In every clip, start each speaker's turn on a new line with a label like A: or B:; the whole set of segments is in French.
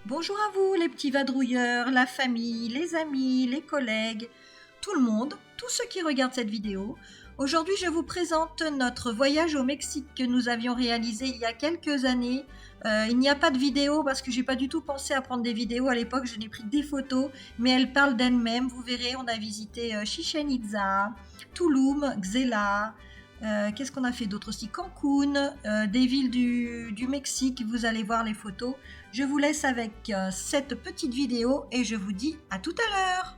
A: Bonjour à vous les petits vadrouilleurs, la famille, les amis, les collègues, tout le monde, tous ceux qui regardent cette vidéo. Aujourd'hui, je vous présente notre voyage au Mexique que nous avions réalisé il y a quelques années. Il n'y a pas de vidéo parce que j'ai pas du tout pensé à prendre des vidéos à l'époque, je n'ai pris des photos, mais elles parlent d'elles-mêmes. Vous verrez, on a visité Chichen Itza, Tulum, Xela. Qu'est-ce qu'on a fait d'autre aussi? Cancun, des villes du Mexique, vous allez voir les photos. Je vous laisse avec cette petite vidéo et je vous dis à tout à l'heure.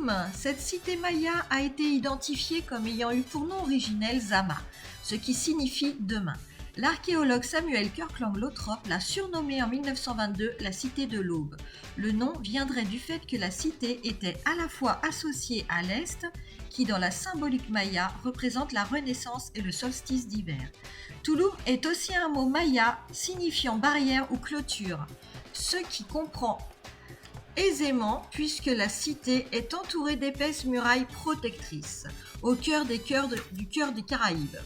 A: Tulum, cette cité maya a été identifiée comme ayant eu pour nom originel Zama, ce qui signifie demain. L'archéologue Samuel Kirkland-Lothrop l'a surnommée en 1922 la cité de l'aube. Le nom viendrait du fait que la cité était à la fois associée à l'Est, qui dans la symbolique maya représente la renaissance et le solstice d'hiver. Tulum est aussi un mot maya signifiant barrière ou clôture, ce qui comprend aisément puisque la cité est entourée d'épaisses murailles protectrices, au cœur du cœur des Caraïbes.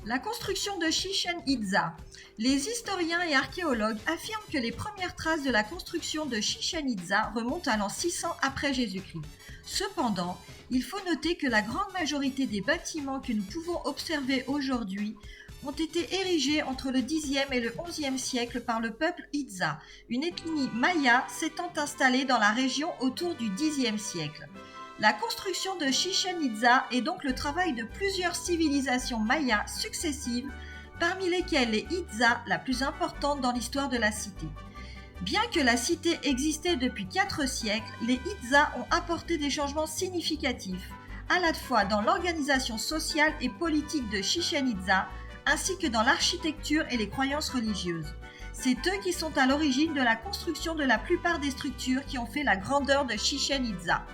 A: La construction de Chichén Itzá. Les historiens et archéologues affirment que les premières traces de la construction de Chichén Itzá remontent à l'an 600 après Jésus-Christ. Cependant, il faut noter que la grande majorité des bâtiments que nous pouvons observer aujourd'hui ont été érigés entre le Xe et le XIe siècle par le peuple Itzá, une ethnie maya s'étant installée dans la région autour du Xe siècle. La construction de Chichén Itzá est donc le travail de plusieurs civilisations mayas successives, parmi lesquelles les Itzá, la plus importante dans l'histoire de la cité. Bien que la cité existait depuis 4 siècles, les Itzá ont apporté des changements significatifs, à la fois dans l'organisation sociale et politique de Chichén Itzá, ainsi que dans l'architecture et les croyances religieuses. C'est eux qui sont à l'origine de la construction de la plupart des structures qui ont fait la grandeur de Chichén Itzá.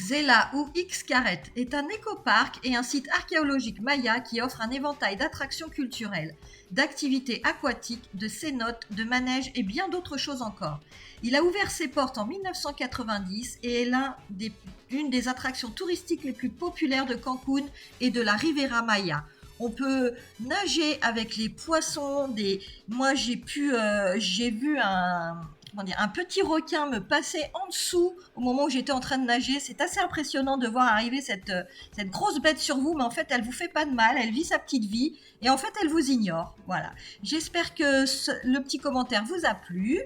A: Xela ou Xcaret est un écoparc et un site archéologique maya qui offre un éventail d'attractions culturelles, d'activités aquatiques, de cénotes, de manèges et bien d'autres choses encore. Il a ouvert ses portes en 1990 et est une des attractions touristiques les plus populaires de Cancun et de la Riviera Maya. On peut nager avec les poissons. Moi, j'ai vu un petit requin me passer en dessous au moment où j'étais en train de nager. C'est assez impressionnant de voir arriver cette grosse bête sur vous, mais en fait, elle vous fait pas de mal. Elle vit sa petite vie et en fait, elle vous ignore. Voilà. J'espère que le petit commentaire vous a plu.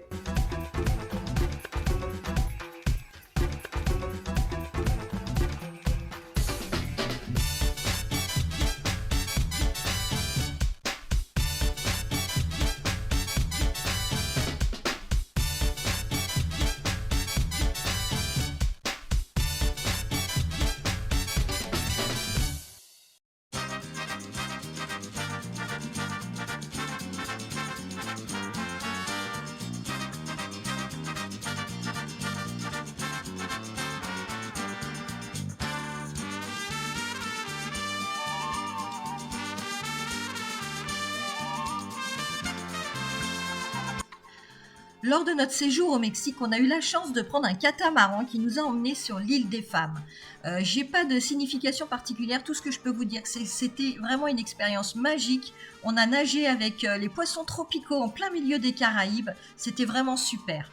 A: Lors de notre séjour au Mexique, on a eu la chance de prendre un catamaran qui nous a emmenés sur l'île des femmes. J'ai pas de signification particulière, tout ce que je peux vous dire, c'était vraiment une expérience magique. On a nagé avec les poissons tropicaux en plein milieu des Caraïbes, c'était vraiment super.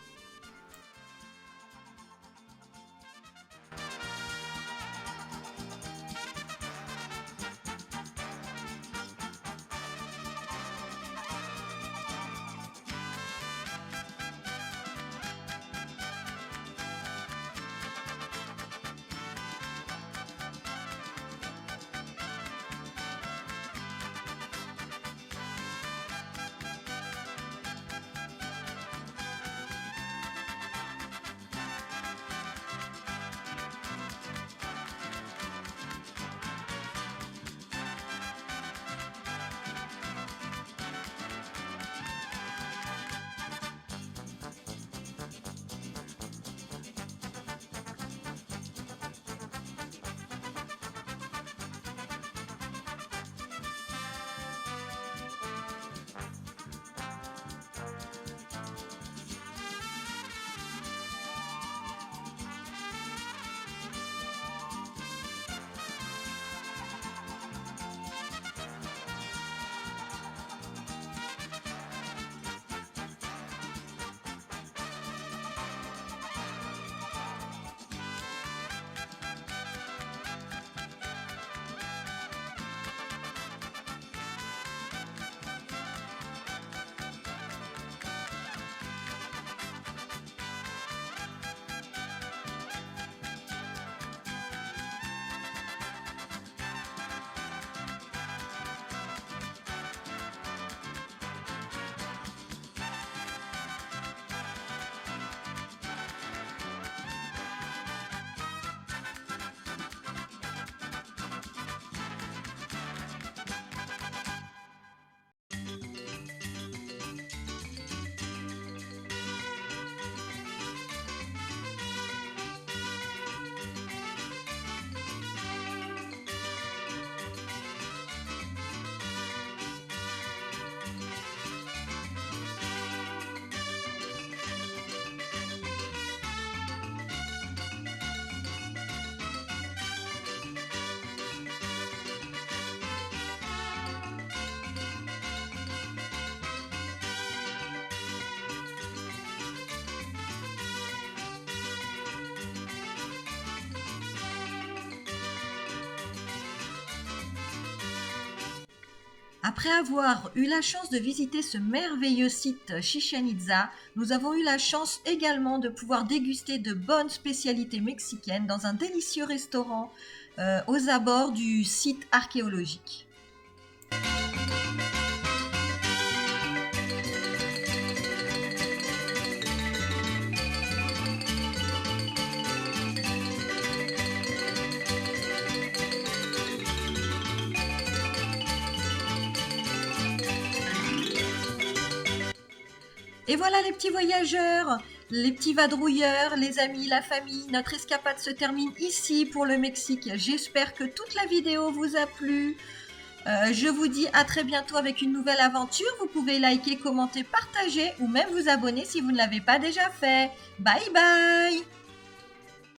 A: Après avoir eu la chance de visiter ce merveilleux site Chichén Itzá, nous avons eu la chance également de pouvoir déguster de bonnes spécialités mexicaines dans un délicieux restaurant aux abords du site archéologique. Et voilà les petits voyageurs, Les petits vadrouilleurs, les amis, la famille, notre escapade se termine ici pour le Mexique. J'espère que toute la vidéo vous a plu. Je vous dis à très bientôt avec une nouvelle aventure. Vous pouvez liker, commenter, partager ou même vous abonner si vous ne l'avez pas déjà fait. Bye bye!